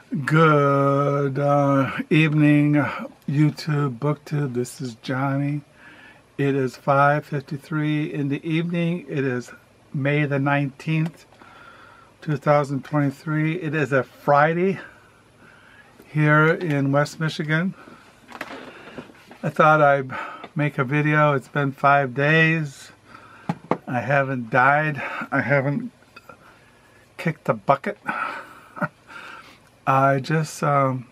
Good evening, YouTube, BookTube. This is Johnny. It is 5:53 in the evening. It is May the 19th, 2023. It is a Friday here in West Michigan. I thought I'd make a video. It's been 5 days. I haven't died. I haven't kicked the bucket. I just, well,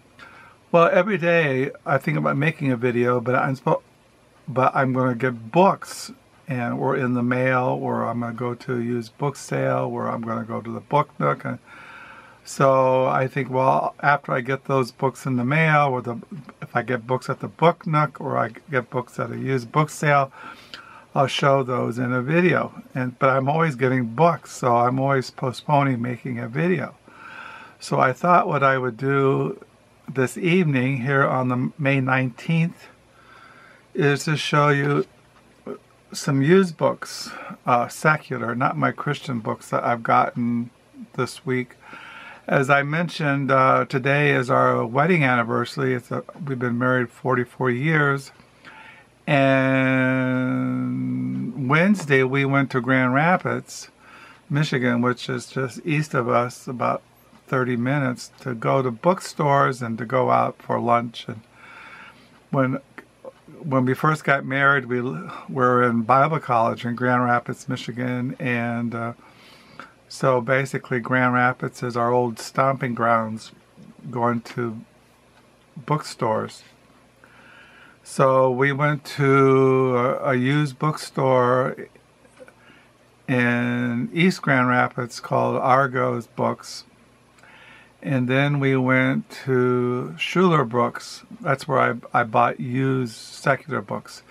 every day I think about making a video, but I'm going to get books, or in the mail, or I'm going to go to a used book sale, or I'm going to go to the Book Nook. And so I think, well, after I get those books in the mail, or if I get books at the Book Nook, or I get books at a used book sale, I'll show those in a video. But I'm always getting books, so I'm always postponing making a video. So I thought what I would do this evening here on the May 19th is to show you some used books, secular, not my Christian books that I've gotten this week. As I mentioned, today is our wedding anniversary. We've been married 44 years. And Wednesday we went to Grand Rapids, Michigan, which is just east of us, about 30 minutes, to go to bookstores and to go out for lunch. And when we first got married, we were in Bible college in Grand Rapids, Michigan, and so basically Grand Rapids is our old stomping grounds, going to bookstores. So we went to a used bookstore in East Grand Rapids called Argo's Books. And then we went to Schuler Books. That's where I bought used secular books.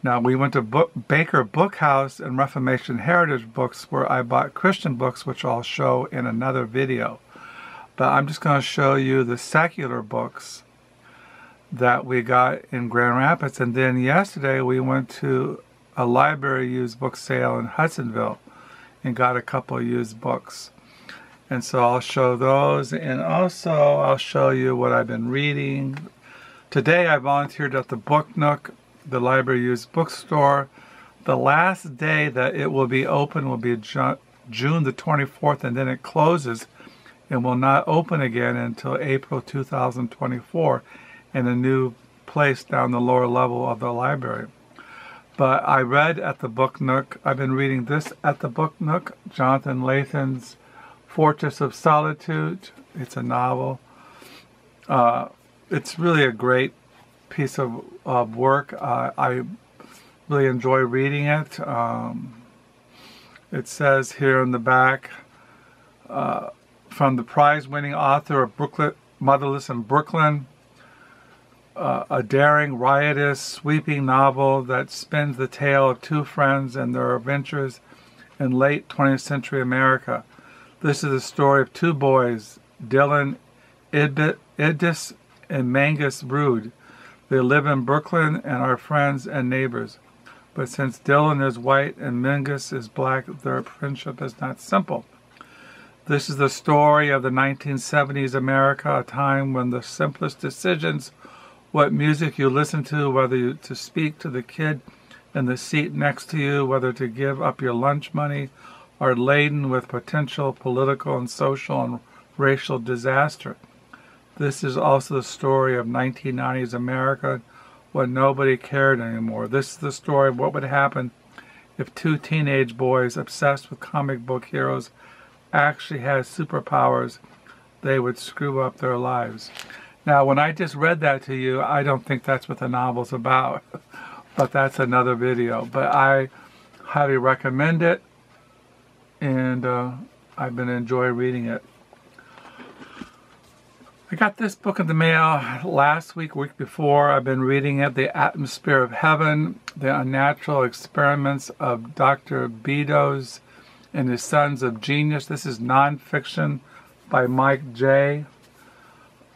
Now we went to Baker Bookhouse and Reformation Heritage Books, where I bought Christian books, which I'll show in another video. But I'm just going to show you the secular books that we got in Grand Rapids. And then yesterday we went to a library used book sale in Hudsonville and got a couple of used books. And so I'll show those, and also I'll show you what I've been reading. Today I volunteered at the Book Nook, the library used bookstore. The last day that it will be open will be June the 24th, and then it closes and will not open again until April 2024 in a new place down the lower level of the library. But I read at the Book Nook. I've been reading this at the Book Nook, Jonathan Lathan's Fortress of Solitude. It's a novel. It's really a great piece of work. I really enjoy reading it. It says here in the back, from the prize-winning author of Motherless in Brooklyn, a daring, riotous, sweeping novel that spins the tale of two friends and their adventures in late 20th century America. This is the story of two boys, Dylan Idis and Mangus Rude. They live in Brooklyn and are friends and neighbors. But since Dylan is white and Mangus is black, their friendship is not simple. This is the story of the 1970s America, a time when the simplest decisions, what music you listen to, whether to speak to the kid in the seat next to you, whether to give up your lunch money, are laden with potential political and social and racial disaster. This is also the story of 1990s America, when nobody cared anymore. This is the story of what would happen if two teenage boys obsessed with comic book heroes actually had superpowers. They would screw up their lives. Now, when I just read that to you, I don't think that's what the novel's about, but that's another video. But I highly recommend it, and I've been enjoying reading it. I got this book in the mail last week before. I've been reading it, The Atmosphere of Heaven, The Unnatural Experiments of Dr. Beddoes and His Sons of Genius. This is nonfiction by Mike J.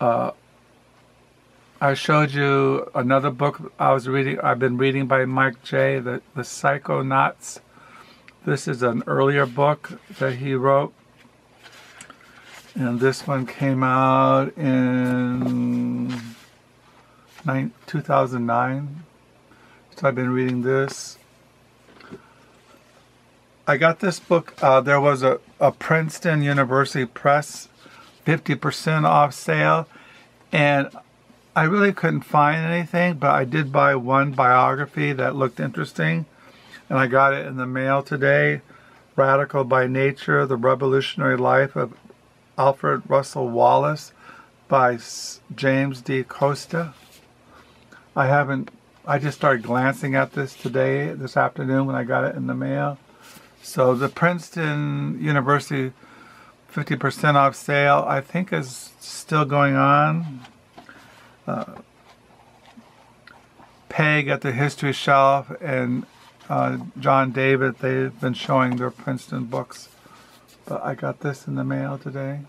I showed you another book I've been reading by Mike J., The Psychonauts. This is an earlier book that he wrote. And this one came out in 2009. So I've been reading this. I got this book. There was a Princeton University Press 50% off sale. And I really couldn't find anything, but I did buy one biography that looked interesting. And I got it in the mail today. Radical by Nature, The Revolutionary Life of Alfred Russel Wallace by James D. Costa. I just started glancing at this this afternoon when I got it in the mail. So the Princeton University 50% off sale, I think, is still going on. Peg at the History Shelf and John David, they've been showing their Princeton books. But I got this in the mail today.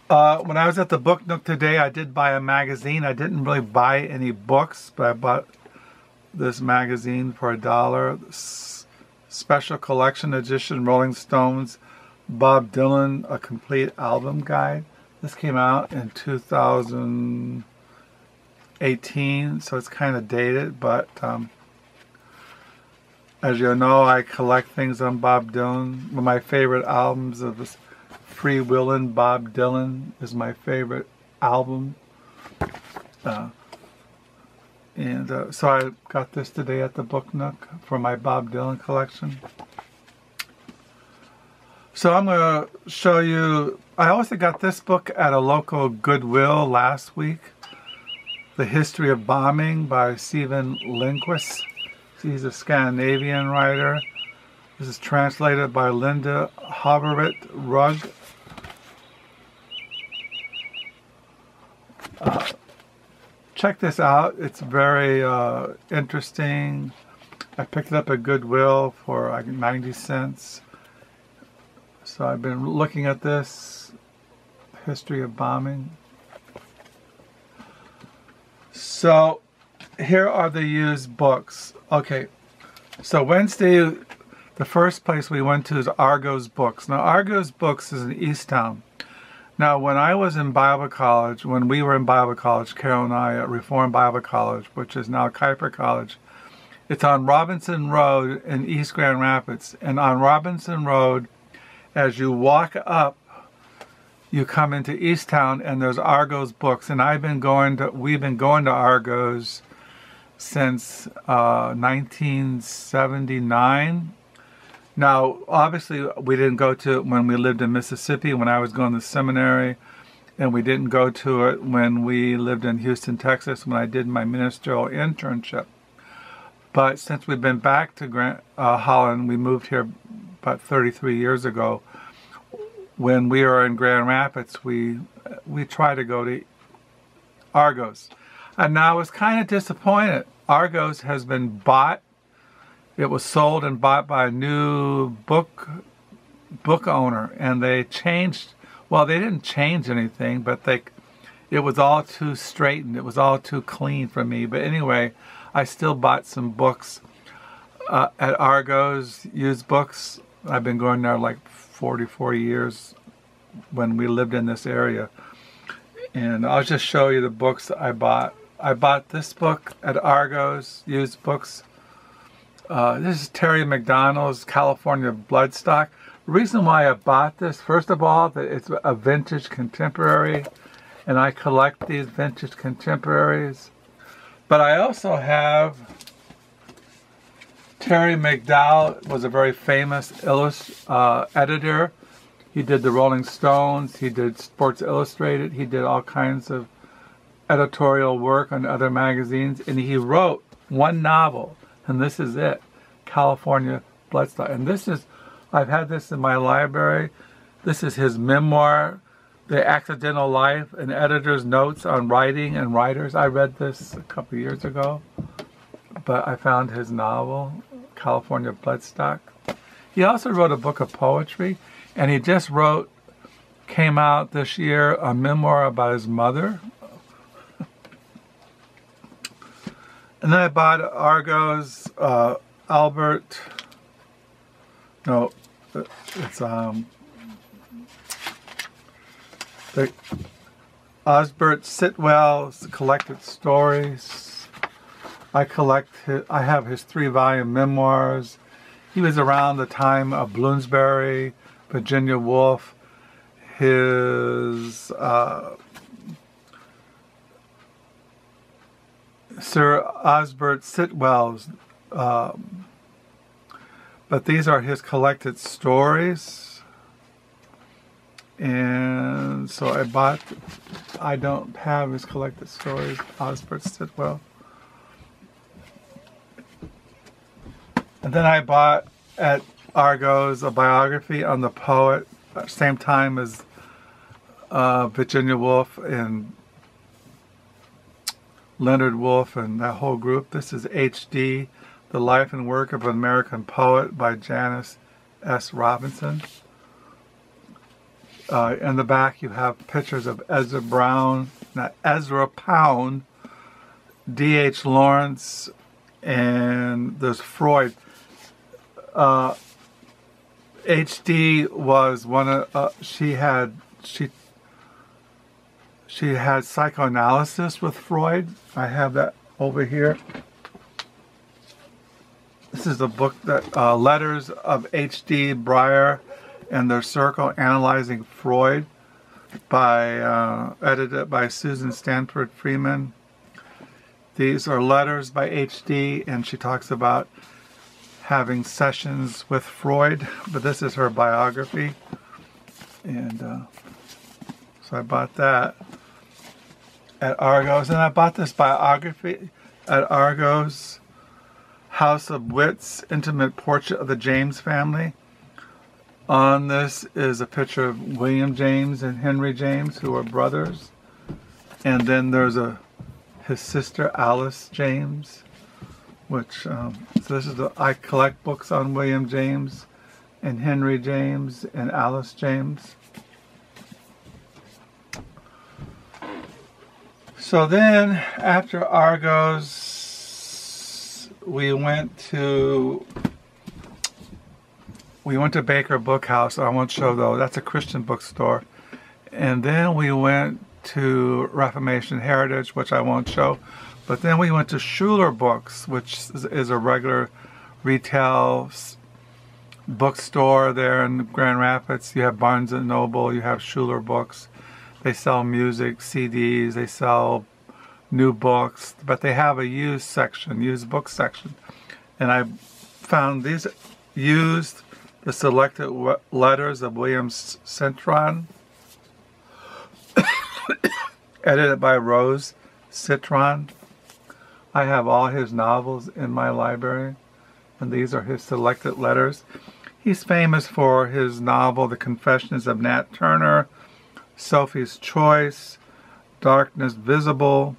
When I was at the Book Nook today, I did buy a magazine. I didn't really buy any books, but I bought this magazine for $1. Special collection edition, Rolling Stones, Bob Dylan, a complete album guide. This came out in 2018, so it's kind of dated, but as you know, I collect things on Bob Dylan. One of my favorite albums of this, Free Willin' Bob Dylan, is my favorite album. So I got this today at the Book Nook for my Bob Dylan collection. So I'm going to show you, I also got this book at a local Goodwill last week. The History of Bombing by Stephen Lindquist. He's a Scandinavian writer. This is translated by Linda Haverit Rugg. Check this out. It's very interesting. I picked it up at Goodwill for like 90 cents. So I've been looking at this History of Bombing. So here are the used books. Okay, so Wednesday, the first place we went to is Argo's Books. Now Argo's Books is in Easttown. Now when I was in Bible college, when we were in Bible college, Carol and I at Reformed Bible College, which is now Kuyper College, it's on Robinson Road in East Grand Rapids. And on Robinson Road, as you walk up, you come into Easttown and there's Argo's Books. And we've been going to Argo's since 1979. Now, obviously, we didn't go to it when we lived in Mississippi, when I was going to seminary, and we didn't go to it when we lived in Houston, Texas, when I did my ministerial internship. But since we've been back to Holland, we moved here about 33 years ago. When we were in Grand Rapids, we tried to go to Argo's. And now I was kind of disappointed. Argo's has been bought. It was sold and bought by a new book owner, and they changed. Well, they didn't change anything, but it was all too straightened. It was all too clean for me. But anyway, I still bought some books at Argo's used books. I've been going there like 44 years when we lived in this area. And I'll just show you the books I bought. I bought this book at Argo's used books. This is Terry McDonell's California Bloodstock. The reason why I bought this, first of all, that it's a vintage contemporary, and I collect these vintage contemporaries. But I also have Terry McDowell, was a very famous editor. He did the Rolling Stones, he did Sports Illustrated, he did all kinds of editorial work on other magazines, and he wrote one novel, and this is it, California Bloodstock. And this is, I've had this in my library. This is his memoir, The Accidental Life, an editor's notes on writing and writers. I read this a couple of years ago, but I found his novel, California Bloodstock. He also wrote a book of poetry, and he just came out this year, a memoir about his mother. And then I bought Argo's Osbert No, it's the Osbert Sitwell's collected stories. I have his 3-volume memoirs. He was around the time of Bloomsbury, Virginia Woolf. His Sir Osbert Sitwell's, but these are his collected stories. And so I don't have his collected stories, Osbert Sitwell. And then I bought at Argos a biography on the poet, same time as Virginia Woolf and Leonard Woolf and that whole group. This is H.D., The Life and Work of an American Poet by Janice S. Robinson. In the back you have pictures of Ezra Pound, D.H. Lawrence, and there's Freud. H.D. was one of, she had psychoanalysis with Freud. I have that over here. This is a book that, Letters of H.D. Breyer and Their Circle, Analyzing Freud, edited by Susan Stanford Freeman. These are letters by H.D. and she talks about having sessions with Freud, but this is her biography. And so I bought that at Argos, and I bought this biography at Argos, House of Wits, Intimate Portrait of the James Family. On this is a picture of William James and Henry James, who are brothers. And then there's his sister Alice James, which, so this is I collect books on William James and Henry James and Alice James. So then, after Argos, we went to Baker Bookhouse. I won't show though. That's a Christian bookstore. And then we went to Reformation Heritage, which I won't show. But then we went to Schuler Books, which is a regular retail bookstore there in Grand Rapids. You have Barnes & Noble, you have Schuler Books. They sell music, CDs, they sell new books, but they have a used section, used book section. And I found these used, the selected letters of William Citron, edited by Rose Citron. I have all his novels in my library, and these are his selected letters. He's famous for his novel, The Confessions of Nat Turner, Sophie's Choice, Darkness Visible.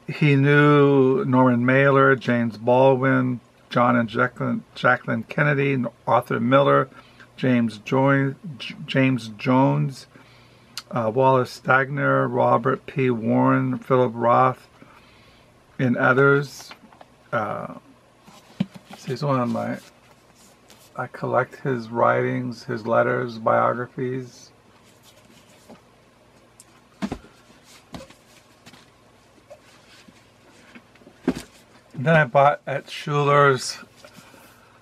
He knew Norman Mailer, James Baldwin, John and Jacqueline Kennedy, Arthur Miller, James Jones, Wallace Stagner, Robert P. Warren, Philip Roth, and others. He's one of my... I collect his writings, his letters, biographies. And then I bought at Schuler's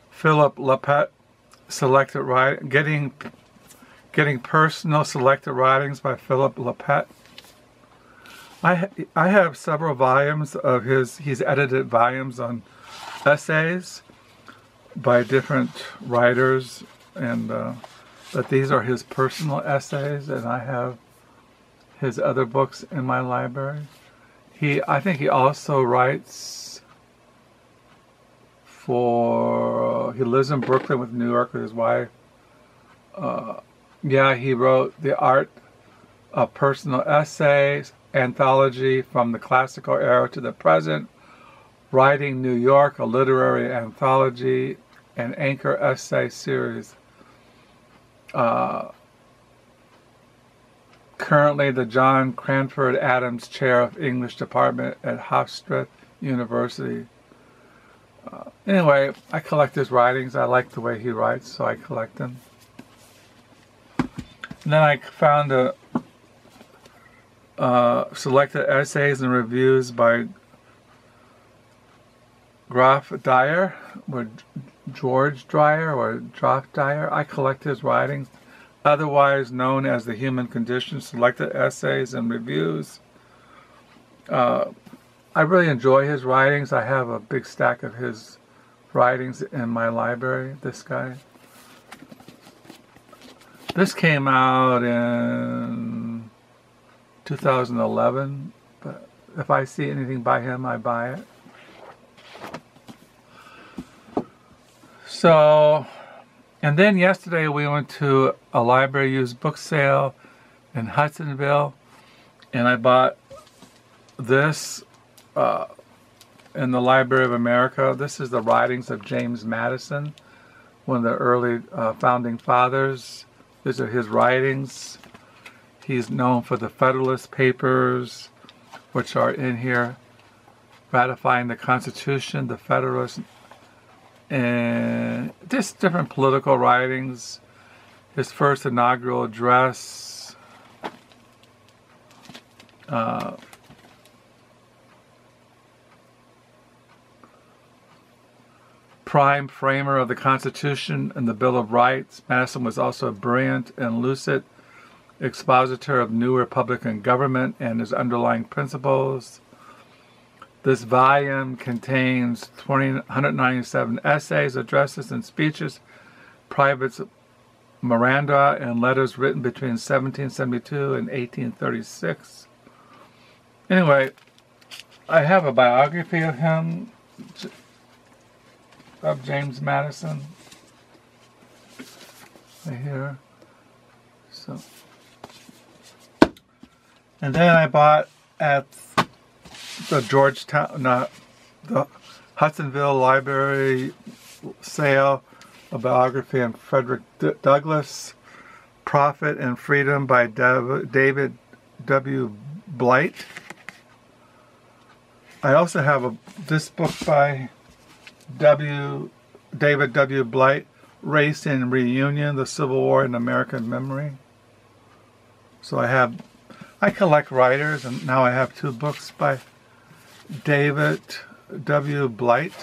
Philip Lapet selected writing, getting personal selected writings by Philip Lapet. I have several volumes of he's edited volumes on essays by different writers, and but these are his personal essays, and I have his other books in my library. I think he also writes he lives in Brooklyn with New York with his wife. Yeah, he wrote The Art of Personal Essays, anthology from the classical era to the present, Writing New York, a literary anthology, and Anchor essay series. Currently the John Cranford Adams Chair of English Department at Hofstra University. Anyway, I collect his writings. I like the way he writes, so I collect them. And then I found a selected essays and reviews by Dyer, or George Dyer, or Geoff Dyer. I collect his writings, otherwise known as The Human Condition, selected essays and reviews. I really enjoy his writings. I have a big stack of his writings in my library, this guy. This came out in 2011, but if I see anything by him, I buy it. So, and then yesterday we went to a library used book sale in Hudsonville, and I bought this in the Library of America. This is the writings of James Madison, one of the early founding fathers. These are his writings. He's known for the Federalist Papers, which are in here, ratifying the Constitution, the Federalist, and just different political writings. His first inaugural address, prime framer of the Constitution and the Bill of Rights. Madison was also a brilliant and lucid expositor of new Republican government and its underlying principles. This volume contains 197 essays, addresses, and speeches, private memoranda, and letters written between 1772 and 1836. Anyway, I have a biography of him, of James Madison, right here. So, and then I bought at the the Hudsonville Library sale a biography of Frederick Douglass, Profit and Freedom by David W. Blight. I also have this book by David W. Blight, Race and Reunion, the Civil War in American Memory. So I collect writers, and now I have two books by David W. Blight.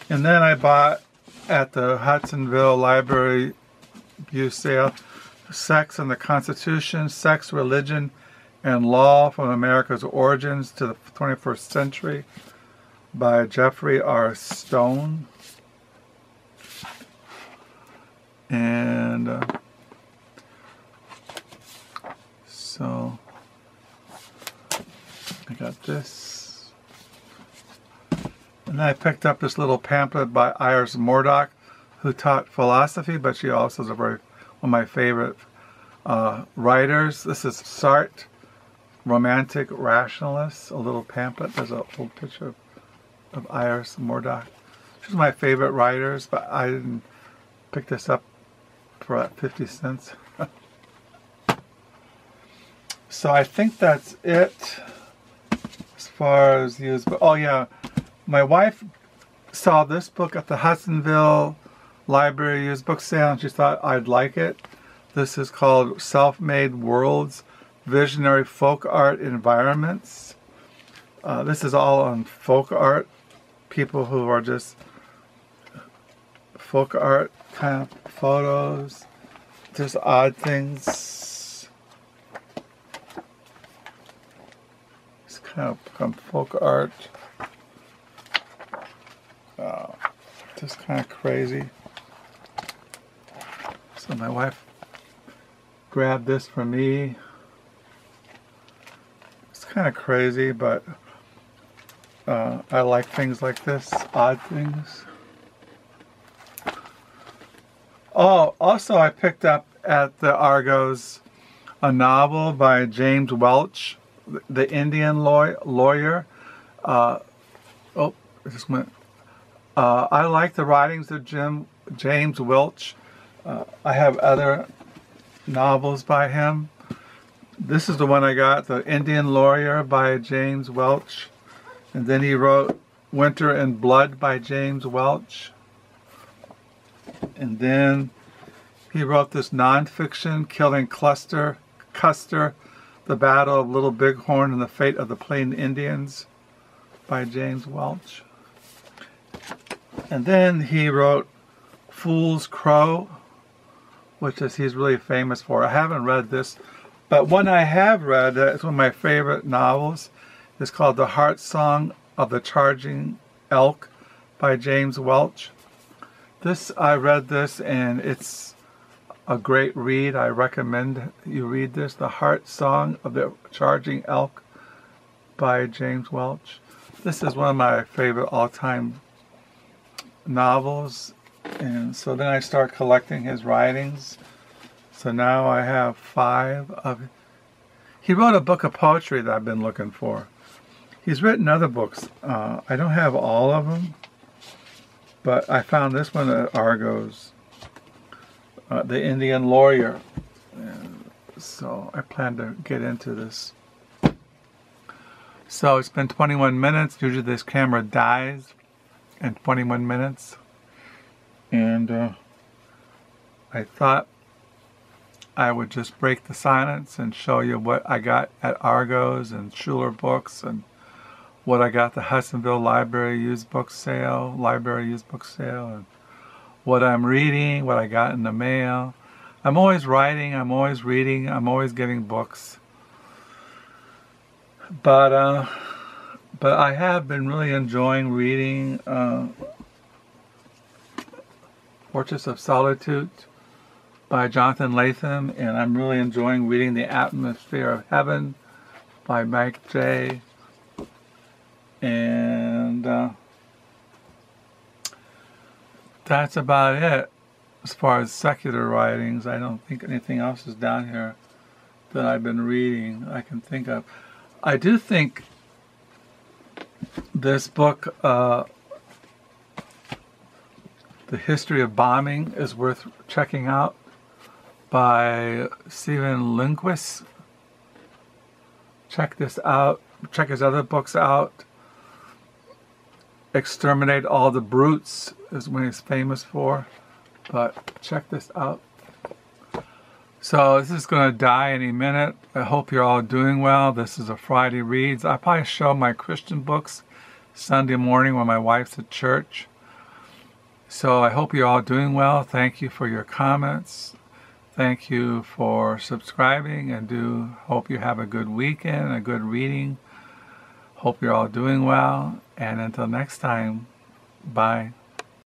And then I bought at the Hudsonville Library used sale, Sex and the Constitution, Sex, Religion, and Law from America's Origins to the 21st Century by Geoffrey R. Stone. And so I got this. And then I picked up this little pamphlet by Iris Murdoch, who taught philosophy, but she also is one of my favorite writers. This is Sartre, Romantic Rationalist, a little pamphlet. There's an old picture of Iris Murdoch. She's my favorite writers, but I didn't pick this up for about 50 cents. So I think that's it as far as used. But oh yeah, my wife saw this book at the Hudsonville Library used book sale, and she thought I'd like it. This is called Self-Made Worlds, Visionary Folk Art Environments. This is all on folk art, people who are just folk art kind of photos, just odd things. It's kind of folk art, just kind of crazy. So my wife grabbed this for me. It's kind of crazy, but I like things like this, odd things. Oh, also I picked up at the Argos a novel by James Welch, the Indian lawyer. I like the writings of James Welch. I have other novels by him. This is the one I got, The Indian Lawyer by James Welch. And then he wrote Winter and Blood by James Welch. And then he wrote this nonfiction, Killing Custer, The Battle of Little Bighorn and the Fate of the Plain Indians by James Welch. And then he wrote Fool's Crow, which is he's really famous for. I haven't read this, but one I have read, it's one of my favorite novels. It's called The Heart Song of the Charging Elk by James Welch. I read this and it's a great read. I recommend you read this, The Heart Song of the Charging Elk by James Welch. This is one of my favorite all-time novels. And so then I start collecting his writings. So now I have 5 of... He wrote a book of poetry that I've been looking for. He's written other books. I don't have all of them, but I found this one at Argos, The Indian Lawyer. And so I plan to get into this. So it's been 21 minutes. Usually this camera dies in 21 minutes. And I thought I would just break the silence and show you what I got at Argos and Schuler Books and what I got at the Hudsonville Library used book sale, and what I'm reading, what I got in the mail. I'm always writing, I'm always reading, I'm always getting books. But I have been really enjoying reading Fortress of Solitude by Jonathan Latham, and I'm really enjoying reading The Atmosphere of Heaven by Mike J. And that's about it as far as secular writings. I don't think anything else is down here that I've been reading I can think of. I do think this book, The History of Bombing, is worth checking out by Stephen Lindquist. Check this out. Check his other books out. Exterminate All the Brutes is what he's famous for. But check this out. So this is going to die any minute. I hope you're all doing well. This is a Friday Reads. I'll probably show my Christian books Sunday morning when my wife's at church. So I hope you're all doing well. Thank you for your comments. Thank you for subscribing, and hope you have a good weekend, a good reading. Hope you're all doing well. And until next time, bye.